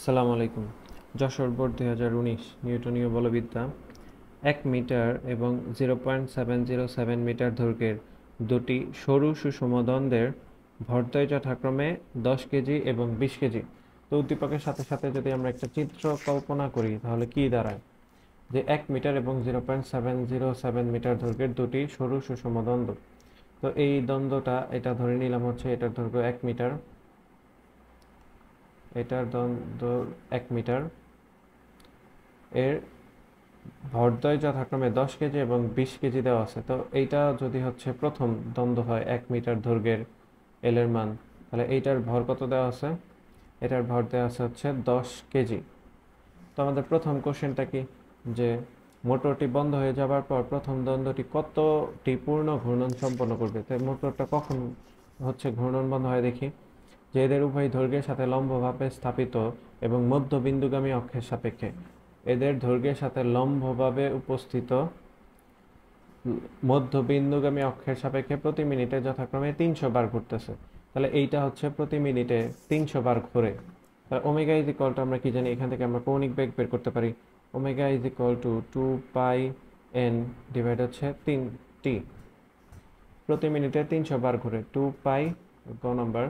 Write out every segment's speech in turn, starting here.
আসসালামু আলাইকুম। Jessore board 2019 নিউটনীয় বলবিদ্যা 1 metre এবং 0.707 মিটার দৈর্ঘ্যের দুটি সরু সুষম দ্বন্দ্বের ভরদ্বয় যথাক্রমে 10 কেজি এবং 20 কেজি। তো উদ্দীপকের সাথে সাথে যদি আমরা একটা চিত্র কল্পনা করি তাহলে কি দাঁড়ায়, যে 1 মিটার এবং 0.707 মিটার দৈর্ঘ্যের দুটি সরু সুষম দ্বন্দ্ব। তো এই দ্বন্দ্বটা এটা ধরে নিলাম হচ্ছে এটার দৈর্ঘ্য 1 মিটার, এটার দ্বন্দ্ব 1 মিটার, এর ভরদ্বয় যথাক্রমে 10 কেজি এবং 20 কেজি দেওয়া আছে। তো এইটা যদি হচ্ছে প্রথম দ্বন্দ্ব হয় 1 মিটার দৈর্ঘ্যের এল এর মান, তাহলে এইটার ভর কত দেওয়া আছে? এটার ভর দেওয়া আছে হচ্ছে 10 কেজি। তো আমাদের প্রথম কোশ্চেনটা কি, যে মোটরটি বন্ধ হয়ে যাবার পর প্রথম দ্বন্দ্বটি কতটি পূর্ণ ঘূর্ণন সম্পন্ন করবে। তাই মোটরটা কখন হচ্ছে ঘূর্ণন বন্ধ হয় দেখি, যে এদের উভয় দৈর্ঘ্যের সাথে লম্বভাবে স্থাপিত এবং মধ্যবিন্দুগামী অক্ষের সাপেক্ষে, এদের দৈর্ঘ্যের সাথে লম্বভাবে উপস্থিত মধ্যবিন্দুগামী অক্ষের সাপেক্ষে প্রতি মিনিটে যথাক্রমে 300 বার ঘুরতেছে। তাহলে এইটা হচ্ছে প্রতি মিনিটে 300 বার ঘুরে। তাহলে ওমেগা ইজ ইকুয়াল টু আমরা কি জানি, এখান থেকে আমরা কৌণিক বেগ বের করতে পারি। Omega is equal to 2 pi N divide হচ্ছে 3t। প্রতি মিনিটে 300 বার ঘুরে, 2 পাই গ নাম্বার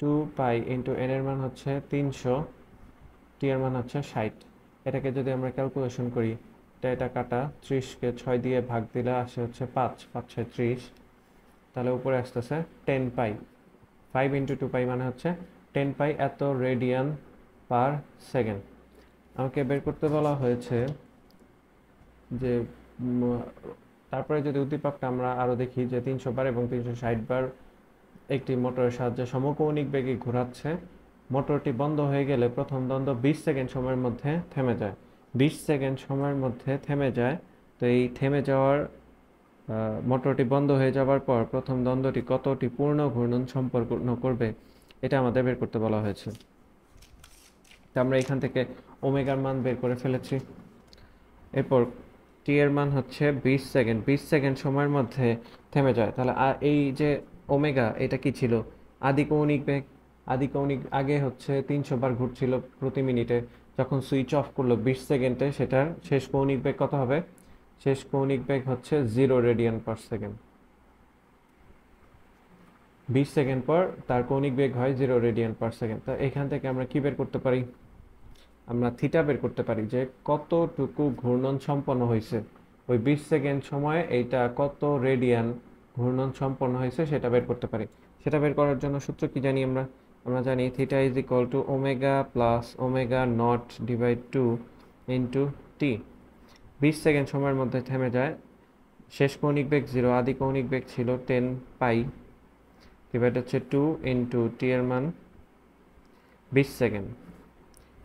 2 পাই ইন্টু এন এর মান হচ্ছে 300, টি এর মান হচ্ছে 60। এটাকে যদি আমরা ক্যালকুলেশন করি, এটা কাটা 30কে 6 দিয়ে ভাগ দিলে আসে হচ্ছে 5, 5 6 30, তাহলে উপরে আসতেছে 10 পাই। 5 ইন্টু 2 পাই মানে হচ্ছে 10 পাই এত রেডিয়ান পার সেকেন্ড। আমাকে বের করতে বলা হয়েছে যে তারপরে যদি উদ্দীপকটা আমরা আরও দেখি, যে 300 বার এবং 360 বার একটি মোটরের সাহায্যে সমকৌণিক বেগে ঘোরাচ্ছে। মোটরটি বন্ধ হয়ে গেলে প্রথম দ্বন্দ্ব 20 সেকেন্ড সময়ের মধ্যে থেমে যায়। 20 সেকেন্ড সময়ের মধ্যে থেমে যায়। তো এই থেমে যাওয়ার মোটরটি বন্ধ হয়ে যাওয়ার পর প্রথম দ্বন্দ্বটি কতটি পূর্ণ ঘূর্ণন সম্পন্ন করবে, এটা আমাদের বের করতে বলা হয়েছে। তো আমরা এখান থেকে ওমেগার মান বের করে ফেলেছি। এরপর টি এর মান হচ্ছে 20 সেকেন্ড, 20 সেকেন্ড সময়ের মধ্যে থেমে যায়। তাহলে এই যে ওমেগা, এটা কি ছিল? আদি কৌণিক বেগ। আদি কৌণিক আগে হচ্ছে 300 বার ঘুরছিল প্রতি মিনিটে, যখন সুইচ অফ করলো 20 সেকেন্ডে, সেটার শেষ কৌণিক বেগ কত হবে? শেষ কৌণিক বেগ হচ্ছে 0 রেডিয়ান পার সেকেন্ড। 20 সেকেন্ড পর তার কৌণিক বেগ হয় 0 রেডিয়ান পার সেকেন্ড। তো এখান থেকে আমরা কি বের করতে পারি? আমরা থিটা বের করতে পারি, যে কতটুকু ঘূর্ণন সম্পন্ন হয়েছে ওই 20 সেকেন্ড সময়ে, এইটা কত রেডিয়ান ঘূর্ণন সম্পন্ন হয়েছে সেটা বের করতে পারি। সেটা বের করার জন্য সূত্র কি জানি আমরা? আমরা জানি theta is equal to omega plus omega not divide 2 into T. 20 second সময়ের মধ্যে থেমে যায়, শেষ কৌণিক বেগ 0, আদি কৌণিক বেগ ছিল 10 পাই, ডিভাইড হচ্ছে 2 ইন্টু টি এর মান 20 সেকেন্ড।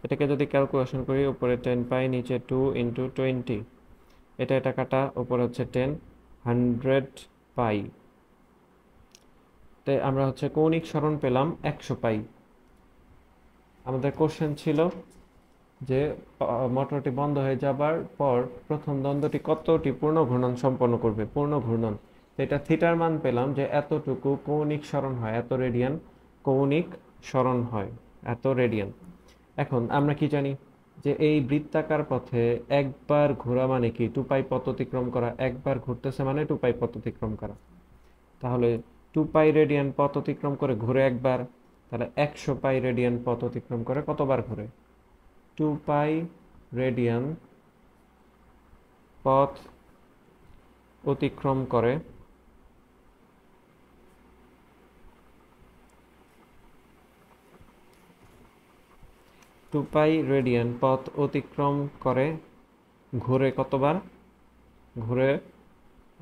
এটাকে যদি ক্যালকুলেশন করি, উপরে 10 পাই, নিচে 2 ইন্টু 20, এটা কাটা, উপরে হচ্ছে 10, 100 পাই। তাই আমরা হচ্ছে কৌণিক সরণ পেলাম 100 পাই। আমাদের কোশ্চেন ছিল যে মোটরটি বন্ধ হয়ে যাবার পর প্রথম দ্বন্দ্বটি কতটি পূর্ণ ঘূর্ণন সম্পন্ন করবে, পূর্ণ ঘূর্ণন। এটা থিটার মান পেলাম যে এতটুকু কৌণিক সরণ হয়, এত রেডিয়ান কৌণিক সরণ হয়, এত রেডিয়ান। এখন আমরা কি জানি, যে এই বৃত্তাকার পথে একবার ঘোরা মানে কি? 2 পাই পথ অতিক্রম করা। একবার ঘুরতেছে মানে 2 পাই পথ অতিক্রম করা। তাহলে 2 পাই রেডিয়ান পথ অতিক্রম করে ঘুরে একবার, তাহলে 100 পাই রেডিয়ান পথ অতিক্রম করে কতবার ঘুরে? 2 পাই রেডিয়ান পথ অতিক্রম করে 2 পাই রেডিয়ান পথ অতিক্রম করে ঘুরে কতবার? ঘুরে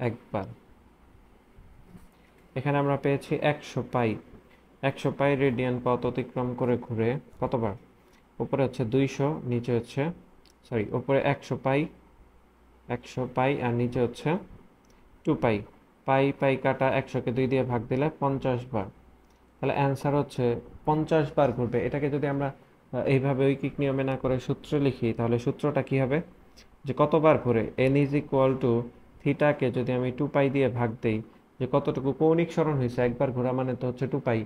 একবার। এখানে আমরা পেয়েছি 100 পাই। 100 পাই রেডিয়ান পথ অতিক্রম করে ঘুরে কতবার? উপরে হচ্ছে 200, নিচে হচ্ছে উপরে 100 পাই, 100 পাই, আর নিচে হচ্ছে 2 পাই। পাই পাই কাটা, 100কে 2 দিয়ে ভাগ দিলে 50 বার। তাহলে অ্যান্সার হচ্ছে 50 বার ঘুরবে। এটাকে যদি আমরা এইভাবে ঐকিক নিয়মে না করে সূত্র লিখি, তাহলে সূত্রটা কি হবে, যে কতবার ঘুরে n ইজ ইকুয়াল টু থিটাকে যদি আমি 2 পাই দিয়ে ভাগ দেই, যে কতটুকু কৌণিক সরণ হয়েছে, একবার ঘোরা মানে তো হচ্ছে 2 পাই,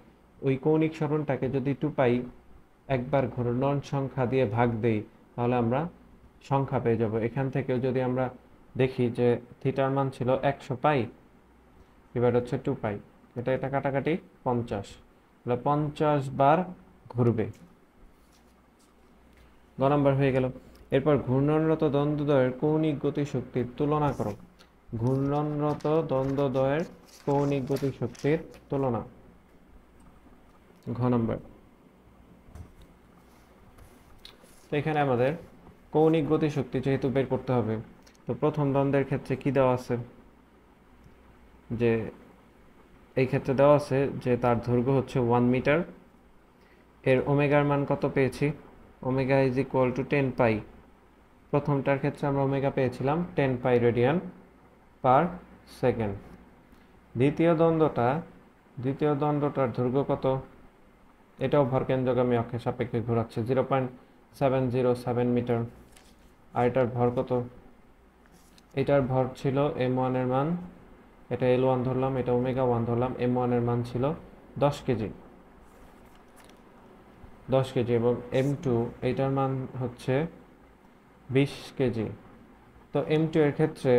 ওই কৌণিক সরণটাকে যদি 2 পাই একবার ঘূর্ণন সংখ্যা দিয়ে ভাগ দেই তাহলে আমরা সংখ্যা পেয়ে যাব। এখান থেকেও যদি আমরা দেখি যে থিটার মান ছিল 100 পাই, এবার হচ্ছে 2 পাই, এটা কাটাকাটি 50, তাহলে 50 বার ঘুরবে। গ নাম্বার হয়ে গেল। এরপর ঘূর্ণনরত দ্বন্দ্বদ্বয়ের কৌণিক গতিশক্তির তুলনা করো। ঘূর্ণনরত দ্বন্দ্বদ্বয়ের কৌণিক গতিশক্তির তুলনা। ঘ নাম্বার। তো এখানে আমাদের কৌণিক গতিশক্তি যেহেতু বের করতে হবে, তো প্রথম দ্বন্দ্বের ক্ষেত্রে কি দেওয়া আছে, যে এই ক্ষেত্রে দেওয়া আছে যে তার দৈর্ঘ্য হচ্ছে 1 মিটার, এর ওমেগার মান কত পেয়েছি, ওমেগা ইজ ইকুয়াল টু 10 পাই। প্রথমটার ক্ষেত্রে আমরা ওমেগা পেয়েছিলাম 10 পাই রেডিয়ান পার সেকেন্ড। দ্বিতীয় দ্বন্দ্বটার দৈর্ঘ্য কত, এটাও ভরকেন্দ্রগামী অক্ষের সাপেক্ষে ঘোরাচ্ছে, 0.707 মিটার। আর এটার ভর কত, এটার ভর ছিল m1 এর মান, এটা L1 ধরলাম, এটা ওমেগা 1 ধরলাম, m1 এর মান ছিল 10 কেজি, এবং m2 এটার মান হচ্ছে 20 কেজি। তো m2 এর ক্ষেত্রে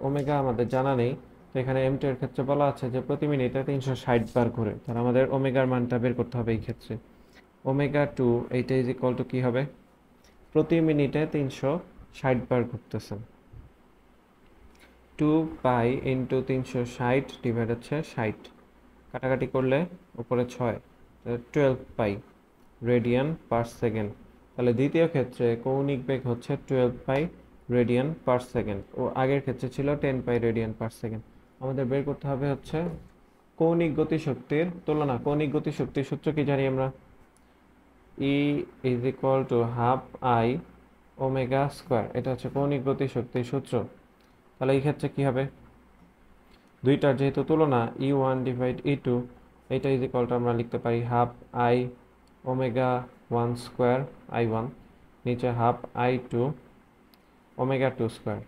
ওমেগা আমাদের জানা নেই, তো এখানে m2 এর ক্ষেত্রে বলা আছে যে প্রতি মিনিটে 360 বার ঘুরে, তাহলে আমাদের ওমেগার মানটা বের করতে হবে এই ক্ষেত্রে। ওমেগা 2 এইটা ইজ ইকুয়াল টু কি হবে, প্রতি মিনিটে 360 বার ঘুরতেছে, 2 পাই ইন্টু 360 ডিভাইড হচ্ছে 60, কাটাকাটি করলে উপরে 6, 12 পাই রেডিয়ান পার সেকেন্ড। তাহলে দ্বিতীয় ক্ষেত্রে কৌণিক বেগ হচ্ছে 12 পাই রেডিয়ান পার সেকেন্ড, ও আগের ক্ষেত্রে ছিল 10 পাই রেডিয়ান পার সেকেন্ড। আমাদের বের করতে হবে হচ্ছে কৌণিক গতিশক্তির তুলনা। কৌণিক গতিশক্তির সূত্র কি জানি আমরা, E is equal to half I omega square, এটা হচ্ছে কৌণিক গতিশক্তির সূত্র। তাহলে এই ক্ষেত্রে কি হবে, দুইটার যেহেতু তুলনা E1 ডিভাইড E2, এটা ইজ ইকুয়াল টু আমরা লিখতে পারি half I omega 1 square I1, নিচে half I2 omega 2 square,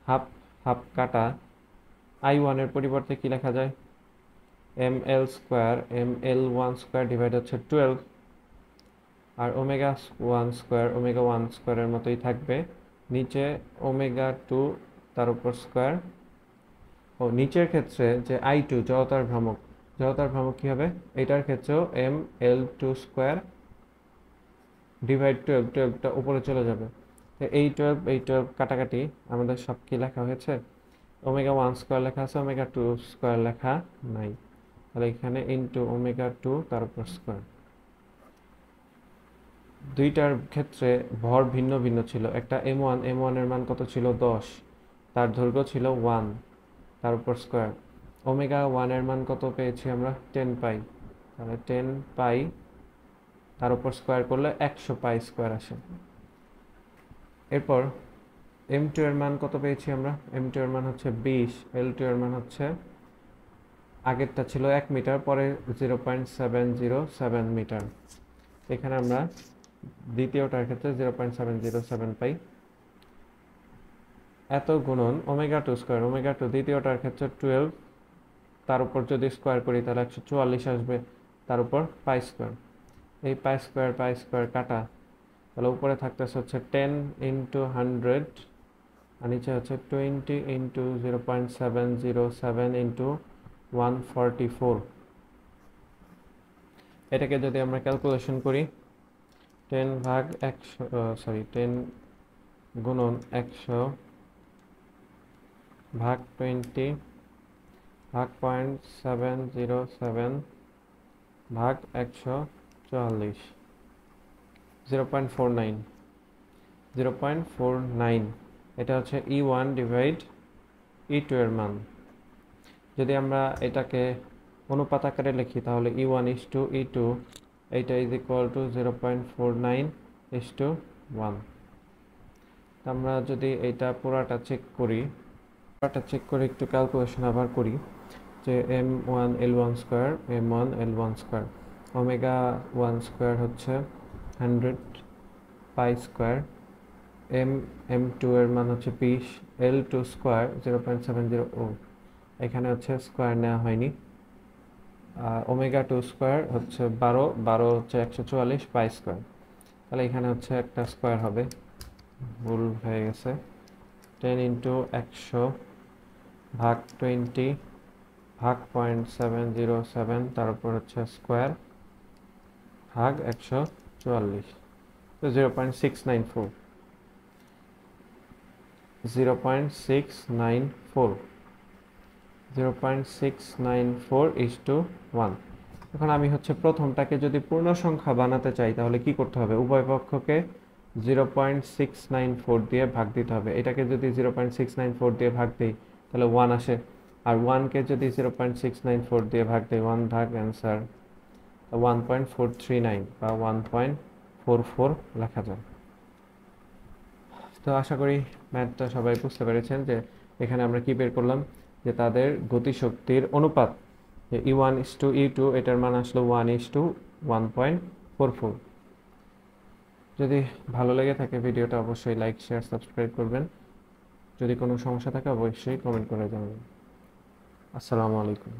half half কাটা, I1 এর পরিবর্তে কি লেখা যায়, ml square ml1 square divide হচ্ছে 12, আর ওমেগা 1 স্কোয়ারের মতোই থাকবে, নিচে ওমেগা 2 তার উপর স্কোয়ার। ও নিচের ক্ষেত্রে যে I2 জড়তার ভ্রামক কি হবে, এটার ক্ষেত্রেও ml2 স্কোয়ার ডিভাইড 12টা উপরে চলে যাবে, তো এই 12 কাটাকাটি আমাদের সব কি লেখা হয়েছে, ওমেগা 1 স্কোয়ার লেখা আছে, ওমেগা 2 স্কোয়ার লেখা নাই, তাহলে এখানে ইন্টু ওমেগা 2 তার উপর স্কোয়ার। দুইটার ক্ষেত্রে ভর ভিন্ন ভিন্ন ছিল, একটা m1 এর মান কত ছিল 10, তার দৈর্ঘ্য ছিল 1, তার উপর স্কোয়ার। ওমেগা 1 এর মান কত পেয়েছি আমরা, 10 পাই, তাহলে 10 পাই তার উপর স্কোয়ার করলে 100 পাই স্কোয়ার আসে। এরপর m2 এর মান কত পেয়েছি আমরা, m2 এর মান হচ্ছে 20, l2 এর মান হচ্ছে, আগেরটা ছিল 1 মিটার, পরে 0.707 মিটার, এখানে আমরা দ্বিতীয়টার ক্ষেত্রে 0.707 পাই। এত গুণন ওমেগা 2 স্কোয়ার, ওমেগা 2 দ্বিতীয়টার ক্ষেত্রে 12, তার উপর যদি স্কোয়ার করি তাহলে 144 আসবে, তার উপর পাই স্কোয়ার, এই পাই স্কোয়ার কাটা, তাহলে উপরে থাকতেছে হচ্ছে 10 ইন্টু 100, আর নিচে হচ্ছে 20 ইন্টু 0.707 ইন্টু 144। এটাকে যদি আমরা ক্যালকুলেশন করি, 10 গুণন 100 ভাগ 20 ভাগ 0.707 ভাগ 144, 0.49, এটা হচ্ছে E1 ডিভাইড E2 এর মান। যদি আমরা এটাকে অনুপাত আকারে লিখি তাহলে E1 is to E2, এইটা ইজ ইকুয়াল টু 0.49:1। আমরা যদি এটা পুরাটা চেক করি একটু ক্যালকুলেশন আবার করি, যে m1 l1 square, omega 1 square হচ্ছে 100 পাই স্কোয়ার, m2 এর মান হচ্ছে 20, l2 স্কোয়ার 0.70, এখানে হচ্ছে স্কোয়ার নেওয়া হয়নি, ওমেগা 2 স্কোয়ার হচ্ছে 12, 12 হচ্ছে 144 পাই স্কোয়ার। তাহলে এখানে হচ্ছে একটা স্কোয়ার হবে, ভুল হয়ে গেছে। 10 ইন্টু 100 ভাগ 20 ভাগ 0.707, তারপর হচ্ছে স্কোয়ার ভাগ 144, তো 0.694, 0.694, 0.694:1। এখন আমি হচ্ছে প্রথমটাকে যদি পূর্ণ সংখ্যা বানাতে চাই তাহলে কি করতে হবে? উভয় পক্ষকে 0.694 দিয়ে ভাগ দিতে হবে। এটাকে যদি 0.694 দিয়ে ভাগ দিই তাহলে 1 আসে, আর 1কে যদি 0.694 দিয়ে ভাগ দিই 1 ভাগ অ্যান্সার 1.439 বা 1.44 লেখা যায়। তো আশা করি ম্যাথটা সবাই বুঝতে পেরেছেন যে এখানে আমরা কি বের করলাম, যে তাদের গতিশক্তির অনুপাত, যে E1:E2, এটার মান আসলো 1:1.44। যদি ভালো লেগে থাকে ভিডিওটা অবশ্যই লাইক, শেয়ার, সাবস্ক্রাইব করবেন। যদি কোনো সমস্যা থাকে অবশ্যই কমেন্ট করে জানাবেন। আসসালামু আলাইকুম।